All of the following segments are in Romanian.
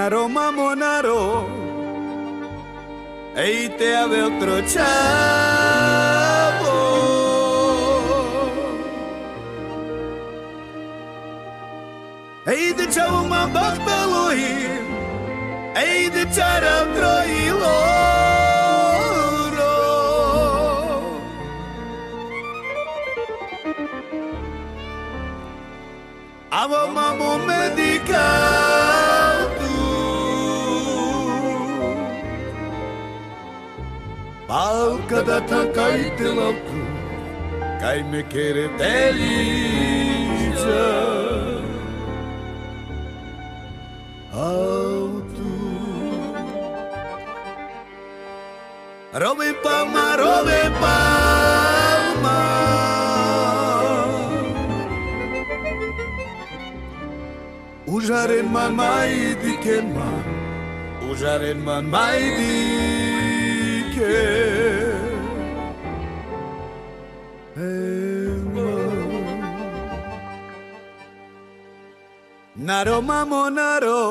Naro mamo naro, ei te ave otro chavo. Ei de chavo ma baktalohi, ei de chara troilo. Avo mamo medical tu, palca da takai te lautu, kai me kere delija. Autu, robe palma, robe palma. Ujaren man mai diken man, ujaren man mai diken. Naro mamo naro,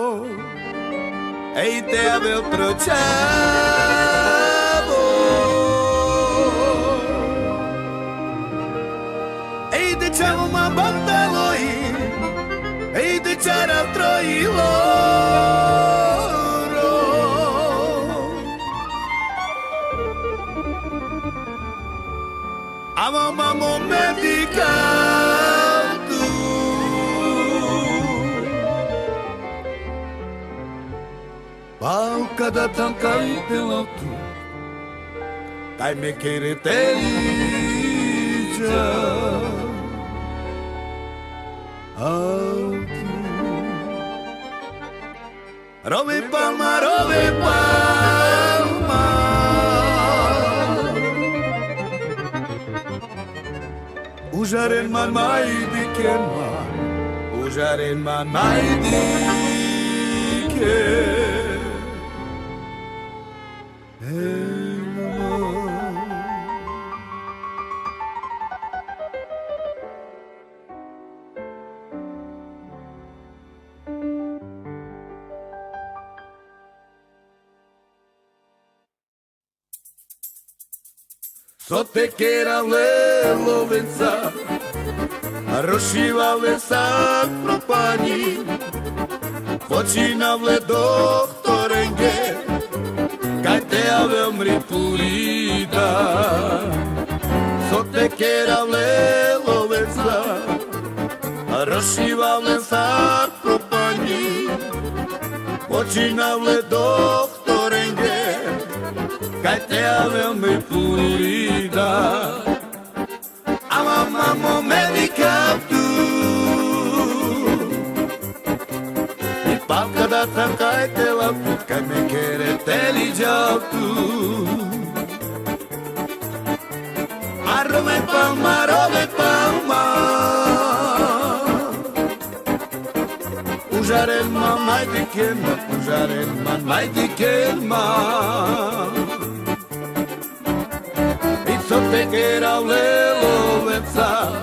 ei te ave otro chavo. Ei te chavo ma bantaloi, ei de chara troiloro. Amo mamo medical tu, palca da tankai te lautu, kai me kere telija. Robe palma, robe palma. Ujaren man mai diken man, ujaren man mai diken. Sote kerale lovenca, rozšívavle sa propani, počínavle doktorenge, kaj te ave omri purida. Sote kerale lovenca, rozšívavle sa propani, počínavle doktorenge, kaj te ave omri purida. Ama mamo medical tu, i palca da takai te lautu, kaj me kere telija tu. A robe palma, robe palma. Ujaren man mai diken man, ujaren man mai diken man. Sote keravle lovenca,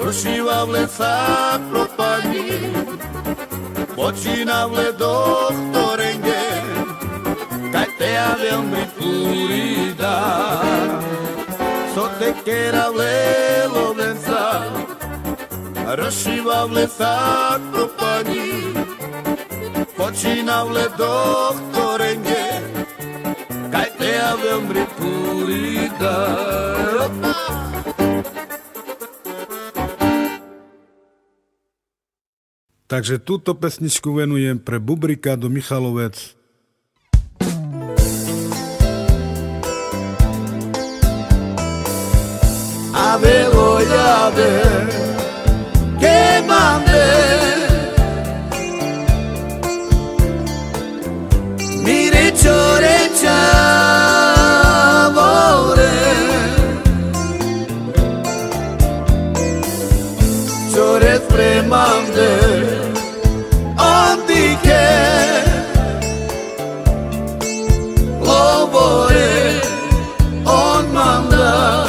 rozšívavle sa propani, počínavle doktorenge, kaj te ave omri purida. Sote keravle lovenca, rozšívavle sa propani, počínavle doktorenge, kaj te ave omri purida. Takže túto pesničku venujem pre Bubrika do Michalovec. Ave voy a ver que mandé mire chore chavore chore fremande ondike lovore on manda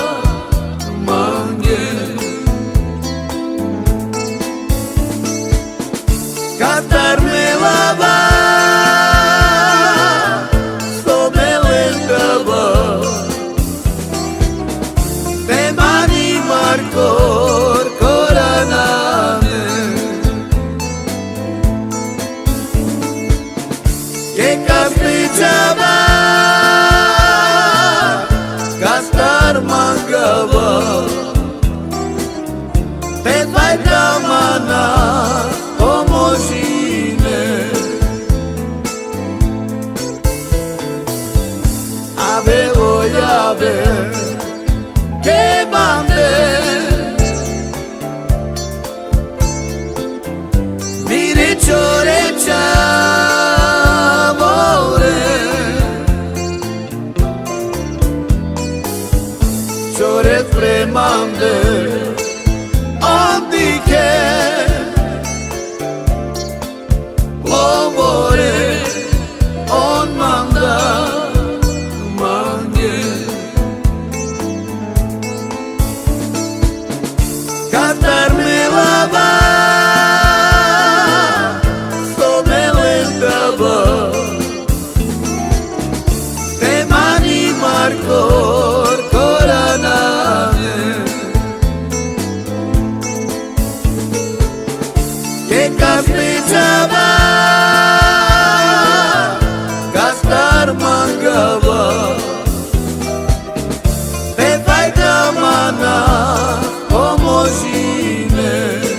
mange voglio ver che bande mire ciore c'amore ciore fremande di che lavore on manda manje cantar me lava sto me lentava te mani marcor coraname che caspicciava castar mangava te fai da mana omogine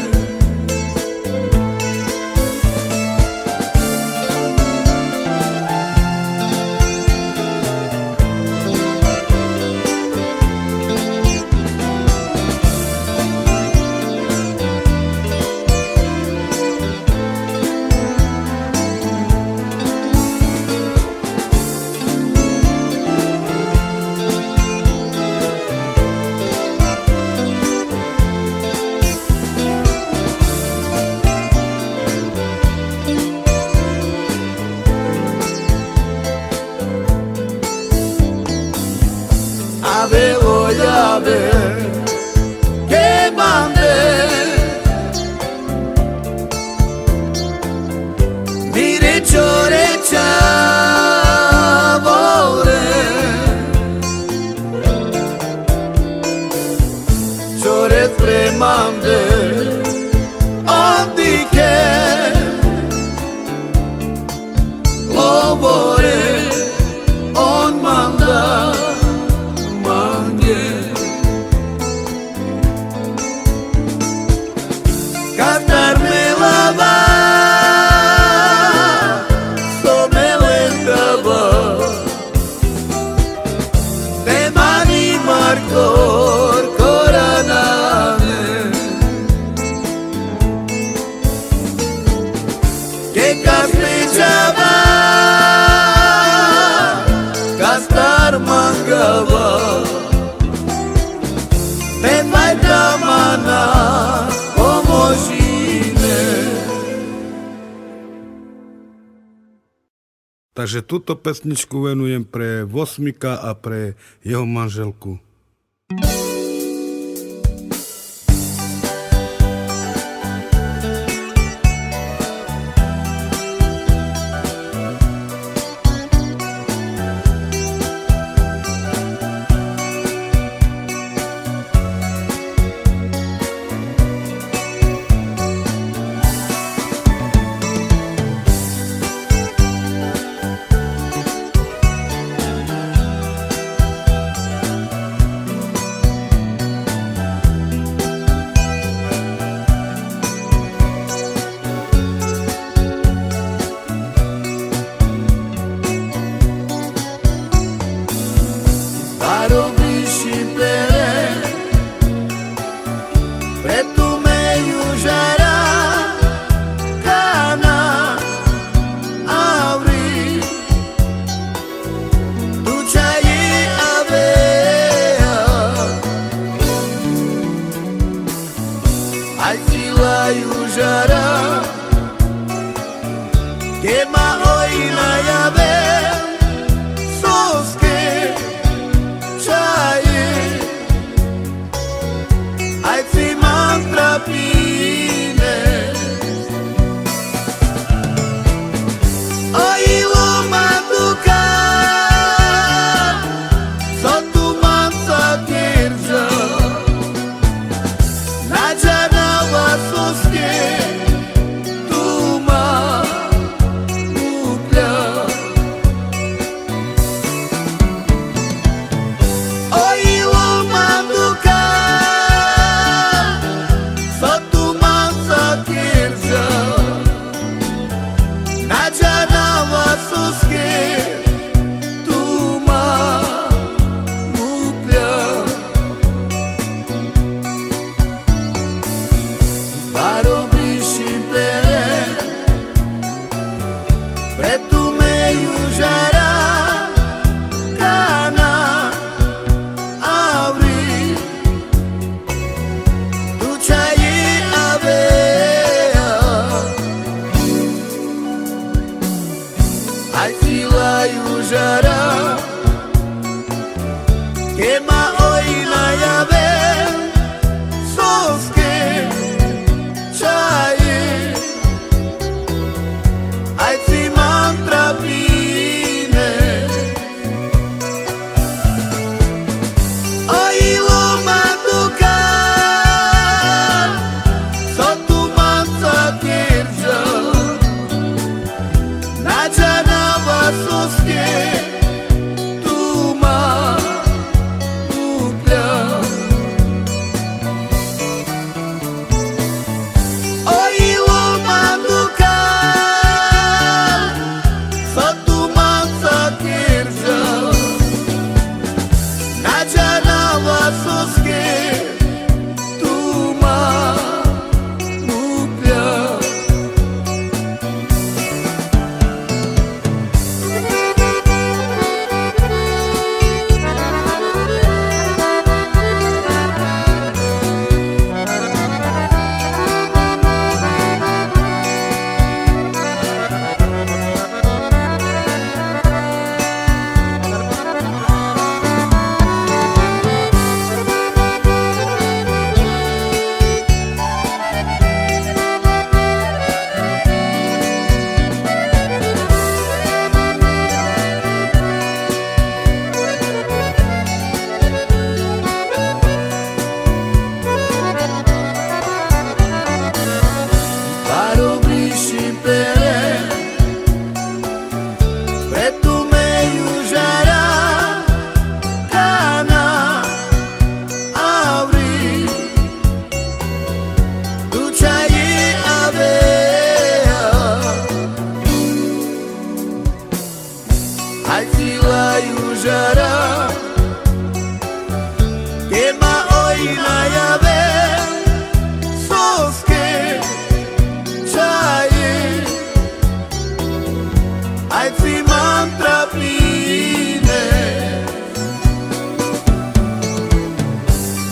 voglio ver che bande mire ciore c'amore ciore fremande di che lavore on manda cantar me lava sto me lentava te mani marcor coraname che caspicciava castar mangava te fai da mana Takže túto pesničku venujem pre Vosmika a pre jeho manželku. iužara Kema oj najave Soske čaje Aj si mantra pine Oj loma tukar Sotu manca kirja Nađana vasoske Tuma uplja Oj loma tukar Sotu manca kirja Nađana vasoske Tuma uplja Ai sila iužara Kema oj najave Soske čaje Aj si mantra pine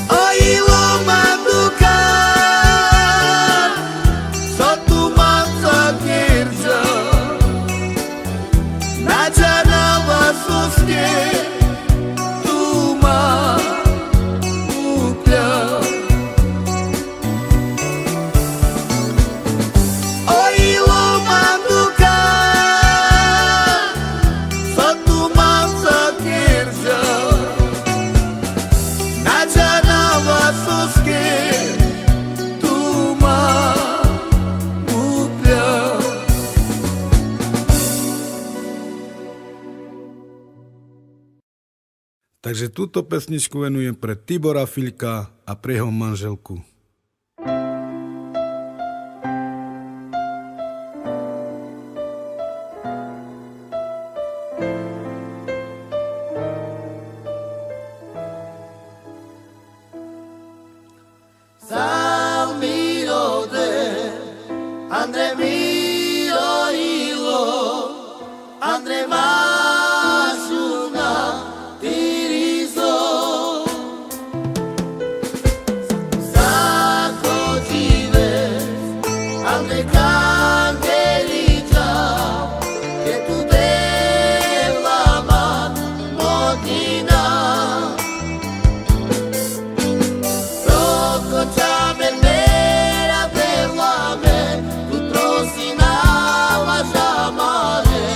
Oj loma tukar Sotu manca kirja Nađana vasoske Tuma uplja Oj loma tukar Sotu manca kirja Nađana vasoske Tuma uplja Takže túto pesničku venujem pre Tibora Filka a pre jeho manželku. Salmirode, Andre mio ilo, Andre mašuna tirizo. Sako žives, Andre kangelica, che tu devlama modina. Prokočame mera devlame, tu trosina važamare,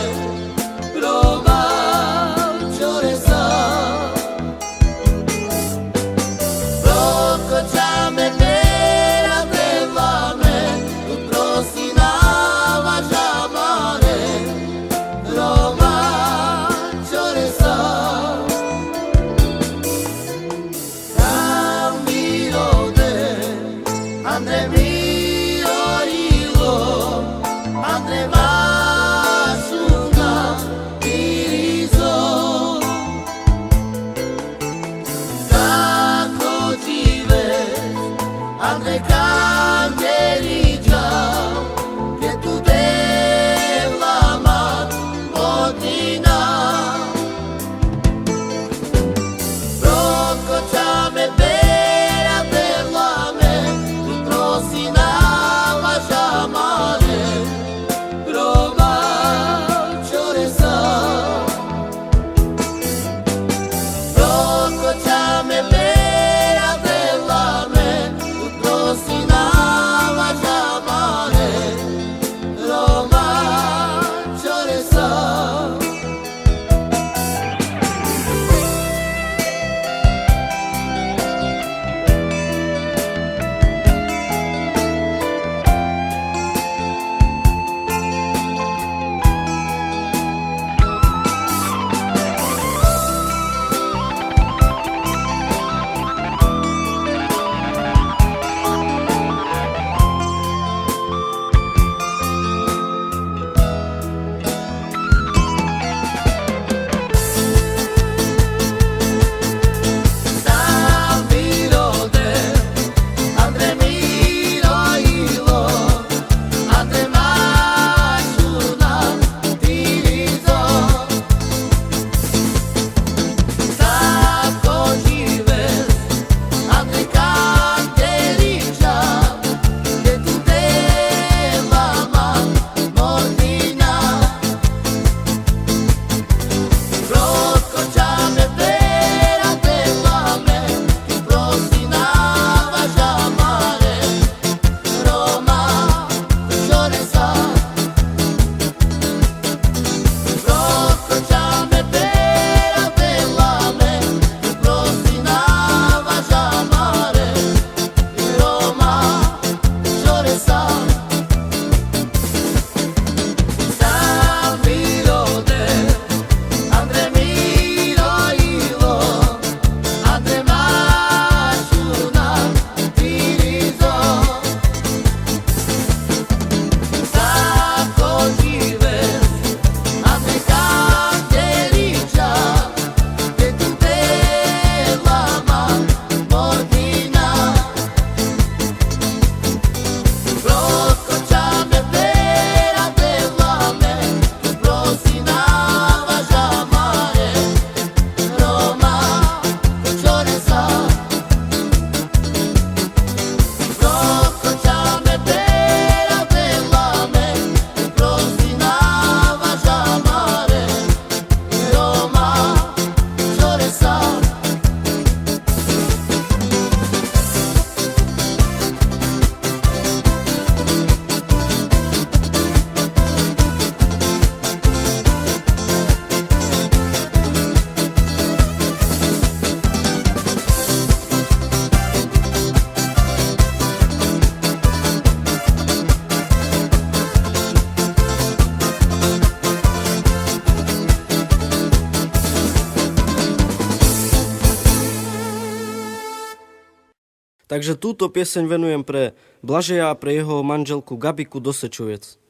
Takže túto pieseň venujem pre Blažeja a pre jeho manželku Gabiku Dosečujec.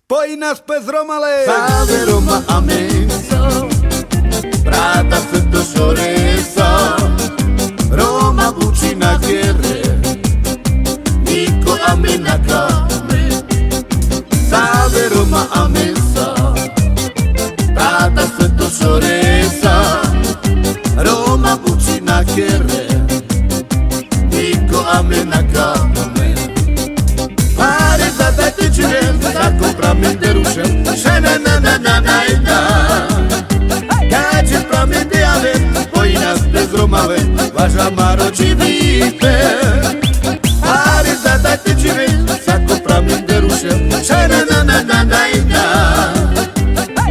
Spojí nás pes Romale! Salve Roma Amensa, Prata Fetto Soresa, Roma Bucina Chiere, Nico Amena Kame. Salve Roma Amensa, Prata Fetto Soresa, Roma Bucina Chiere. važa maro civite. Pare da te cime, sa compramin de rușe, și na ina.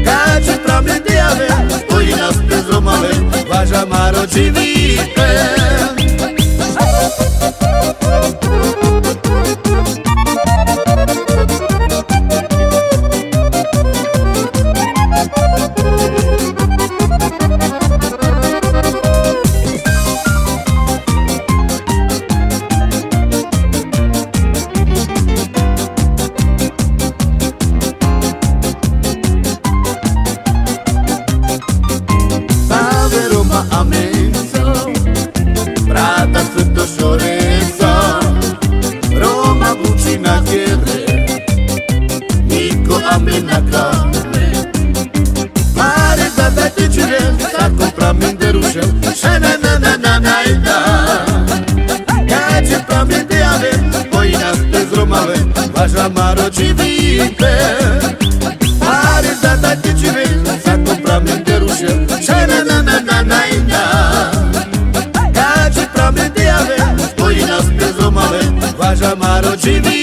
Caci pramin de ave, poi nas pe zromale, važa maro civite. Važa maro civite. Pare da te cime, sa compramin de rușe, și na ina. Caci pramin de ave, poi nas pe zromale, važa maro civite.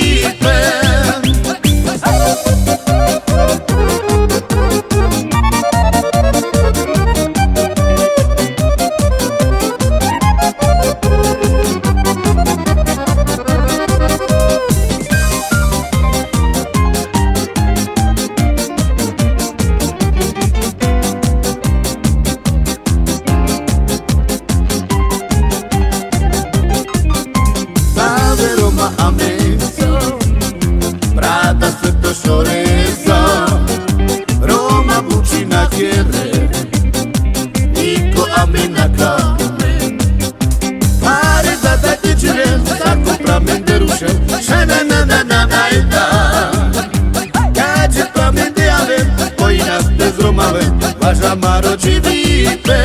Važa maro civite.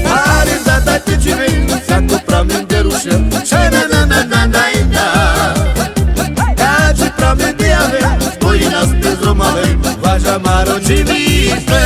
Pare da te cime, sa compramin de rușe, și na ina. Caci pramin de ave, poi nas pe zromale, važa maro civite.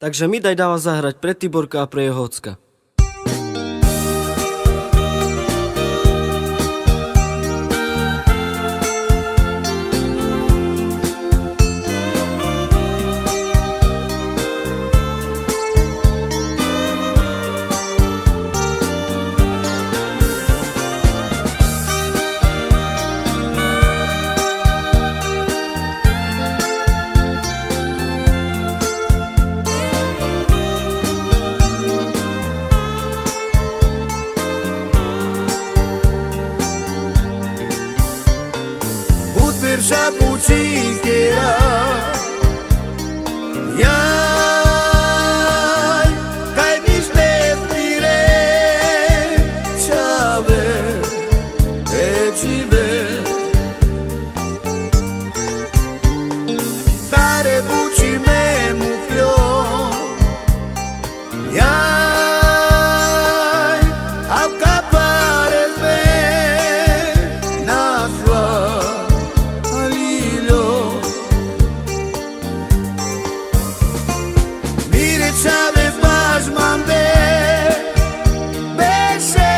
Takže mi daj dáva zahrať pre Tiborka a pre jeho ocka. Pierwsza pucikiera Jaj, kaj mi stepire Ciave, cive Stare buci me mufio Jaj, am capare me Nasla Sabes más mambe Bese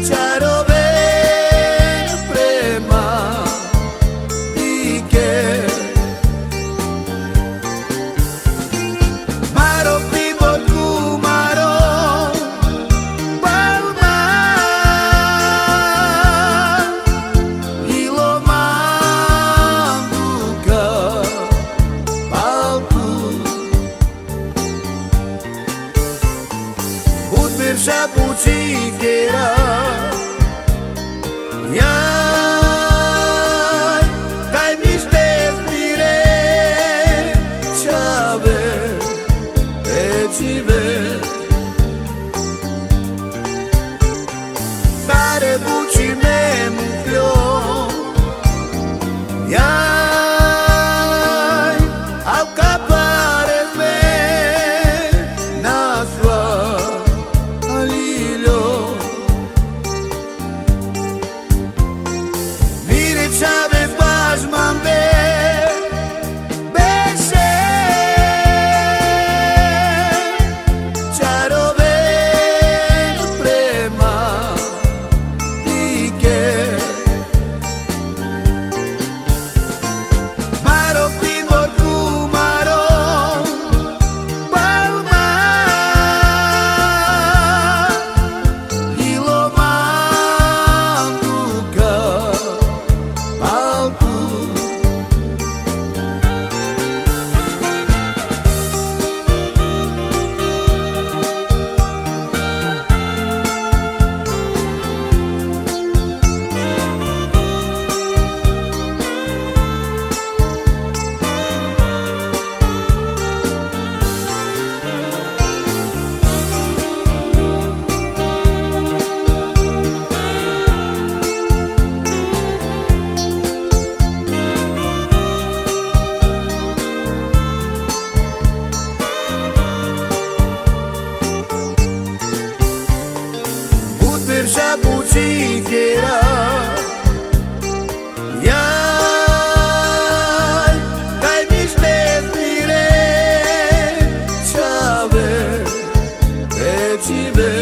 Charobe Prema Ike Maro pivo tu maro Palma Ilo manduka Pierwsza pucikiera Jaj, kaj mi stepire Ciave, cive Stare buci me mufio Jaj, au capare me Nasla Sabes más mambe Bese Charobe Prema Ike Maro pivo tu maro Palma Ilo manduka Pierwsza pucikiera Jaj, kaj mi stepire Ciave, cive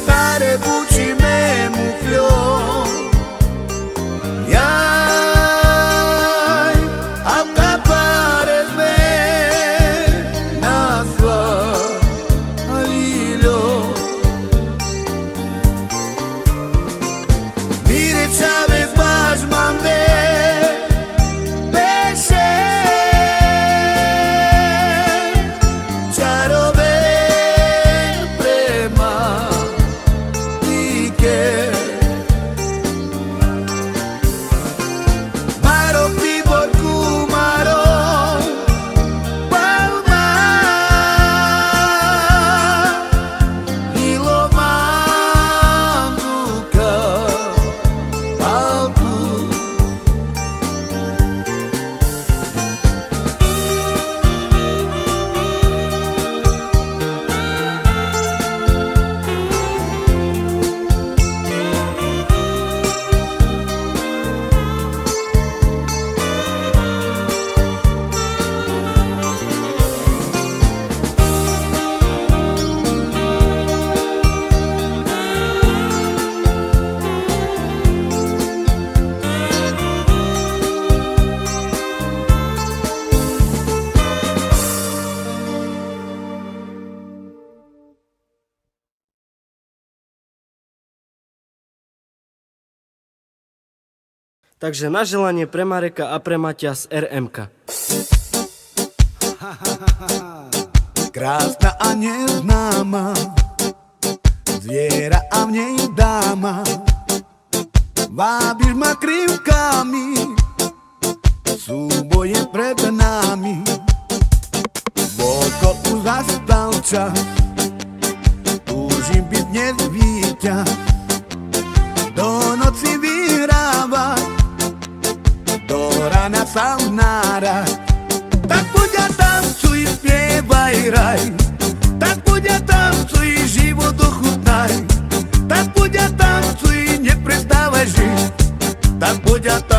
Stare buci me mufio Jaj, am capare me Nasla Sabes más mambe Bese Charobe Prema Ike Maro pivo tu maro Palma Ilo manduka Takže na želanie pre Mareka a pre Maťa z RMK. Krásna a neznáma, zviera a v nej dáma. Vábiš ma krivkami, súboje pred nami. Voko už zastal čas, túžim byť dnes víťaz. Do noci vyhrávať, do rana sa vnárať. Tak poď a tancuj, spievaj raj, tak poď a tancuj, život ochutnaj. Tak poď a tancuj, neprestávaj žiť, tak poď a tancuj.